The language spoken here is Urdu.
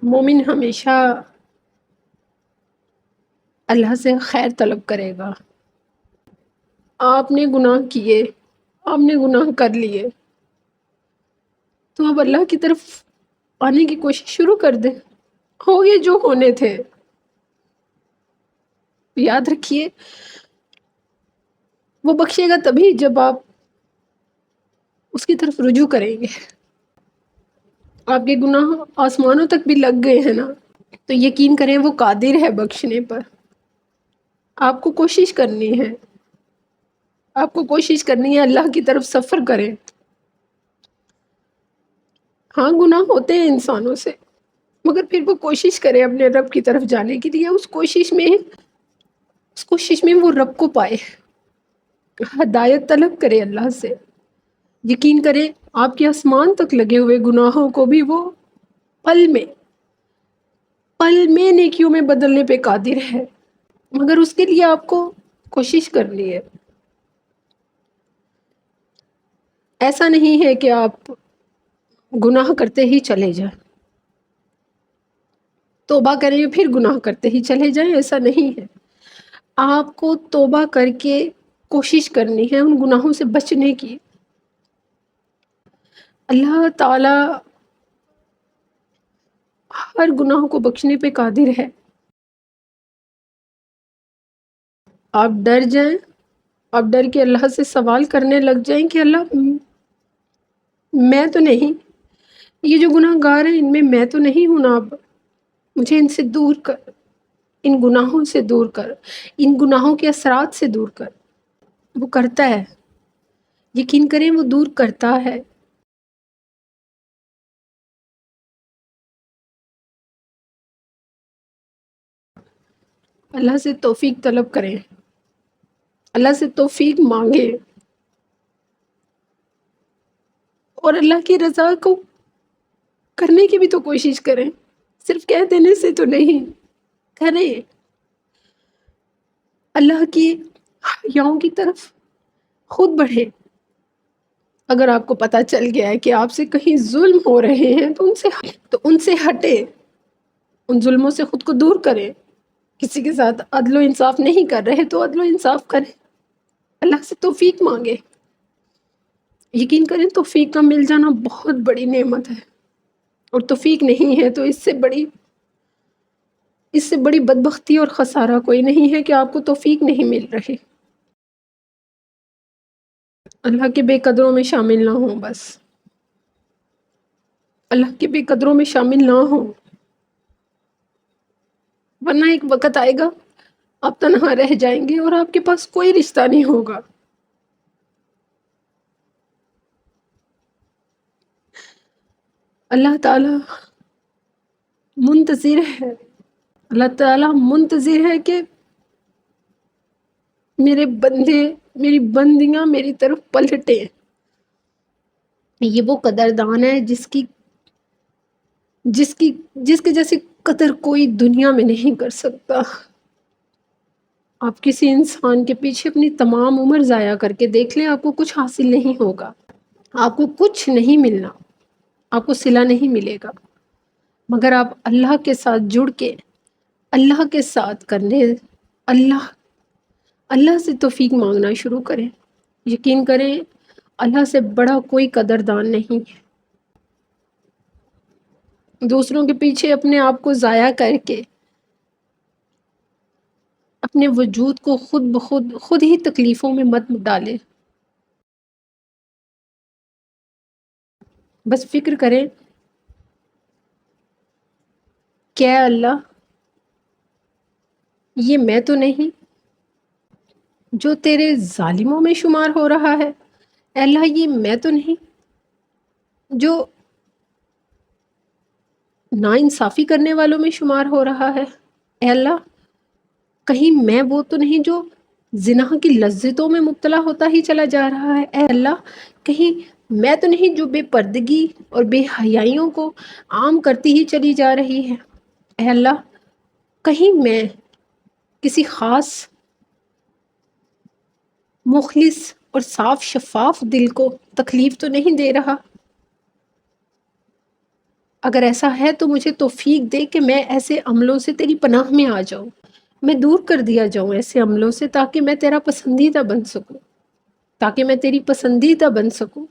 مومن ہمیشہ اللہ سے خیر طلب کرے گا. آپ نے گناہ کیے، آپ نے گناہ کر لیے، تو آپ اللہ کی طرف آنے کی کوشش شروع کر دیں. ہو گئے جو ہونے تھے. یاد رکھیے وہ بخشے گا تبھی جب آپ اس کی طرف رجوع کریں گے. آپ کے گناہ آسمانوں تک بھی لگ گئے ہیں نا، تو یقین کریں وہ قادر ہے بخشنے پر. آپ کو کوشش کرنی ہے، آپ کو کوشش کرنی ہے اللہ کی طرف سفر کریں. ہاں گناہ ہوتے ہیں انسانوں سے، مگر پھر وہ کوشش کرے اپنے رب کی طرف جانے کے لیے. اس کوشش میں وہ رب کو پائے، ہدایت طلب کرے اللہ سے. یقین کرے آپ کے آسمان تک لگے ہوئے گناہوں کو بھی وہ پل میں نیکیوں میں بدلنے پہ قادر ہے. مگر اس کے لیے آپ کو کوشش کرنی ہے. ایسا نہیں ہے کہ آپ گناہ کرتے ہی چلے جائیں، توبہ کریں پھر گناہ کرتے ہی چلے جائیں. ایسا نہیں ہے. آپ کو توبہ کر کے کوشش کرنی ہے ان گناہوں سے بچنے کی. اللہ تعالی ہر گناہ کو بخشنے پہ قادر ہے. آپ ڈر جائیں، آپ ڈر کے اللہ سے سوال کرنے لگ جائیں کہ اللہ میں تو نہیں، یہ جو گناہ گار ہیں ان میں تو نہیں ہوں نا. اب مجھے ان سے دور کر، ان گناہوں سے دور کر، ان گناہوں کے اثرات سے دور کر. وہ کرتا ہے، یقین کریں وہ دور کرتا ہے. اللہ سے توفیق طلب کریں، اللہ سے توفیق مانگے، اور اللہ کی رضا کو کرنے کی بھی تو کوشش کریں. صرف کہہ دینے سے تو نہیں، کریں. اللہ کی حیاؤں کی طرف خود بڑھیں. اگر آپ کو پتہ چل گیا ہے کہ آپ سے کہیں ظلم ہو رہے ہیں تو ان سے ہٹے، ان ظلموں سے خود کو دور کریں. کسی کے ساتھ عدل و انصاف نہیں کر رہے تو عدل و انصاف کریں. اللہ سے توفیق مانگے. یقین کریں توفیق کا مل جانا بہت بڑی نعمت ہے، اور توفیق نہیں ہے تو اس سے بڑی بدبختی اور خسارہ کوئی نہیں ہے کہ آپ کو توفیق نہیں مل رہی. اللہ کے بے قدروں میں شامل نہ ہوں. بس اللہ کے بے قدروں میں شامل نہ ہوں، ورنہ ایک وقت آئے گا آپ تنہا رہ جائیں گے اور آپ کے پاس کوئی رشتہ نہیں ہوگا. اللہ تعالی منتظر ہے، اللہ تعالی منتظر ہے کہ میرے بندے، میری بندیاں میری طرف پلٹیں. یہ وہ قدردان ہے جس کے جیسی قدر کوئی دنیا میں نہیں کر سکتا. آپ کسی انسان کے پیچھے اپنی تمام عمر ضائع کر کے دیکھ لیں، آپ کو کچھ حاصل نہیں ہوگا، آپ کو کچھ نہیں ملنا، آپ کو صلہ نہیں ملے گا. مگر آپ اللہ کے ساتھ جڑ کے اللہ کے ساتھ کرنے، اللہ سے توفیق مانگنا شروع کریں. یقین کریں اللہ سے بڑا کوئی قدردان نہیں ہے. دوسروں کے پیچھے اپنے آپ کو ضائع کر کے اپنے وجود کو خود ہی تکلیفوں میں مت ڈالے. بس فکر کریں کیا اللہ یہ میں تو نہیں جو تیرے ظالموں میں شمار ہو رہا ہے. اے اللہ یہ میں تو نہیں جو ناانصافی کرنے والوں میں شمار ہو رہا ہے. اے اللہ کہیں میں وہ تو نہیں جو زنا کی لذتوں میں مبتلا ہوتا ہی چلا جا رہا ہے. اے اللہ کہیں میں تو نہیں جو بے پردگی اور بے حیائیوں کو عام کرتی ہی چلی جا رہی ہے. اے اللہ کہیں میں کسی خاص مخلص اور صاف شفاف دل کو تکلیف تو نہیں دے رہا. اگر ایسا ہے تو مجھے توفیق دے کہ میں ایسے عملوں سے تیری پناہ میں آ جاؤں، میں دور کر دیا جاؤں ایسے عملوں سے، تاکہ میں تیرا پسندیدہ بن سکوں، تاکہ میں تیری پسندیدہ بن سکوں۔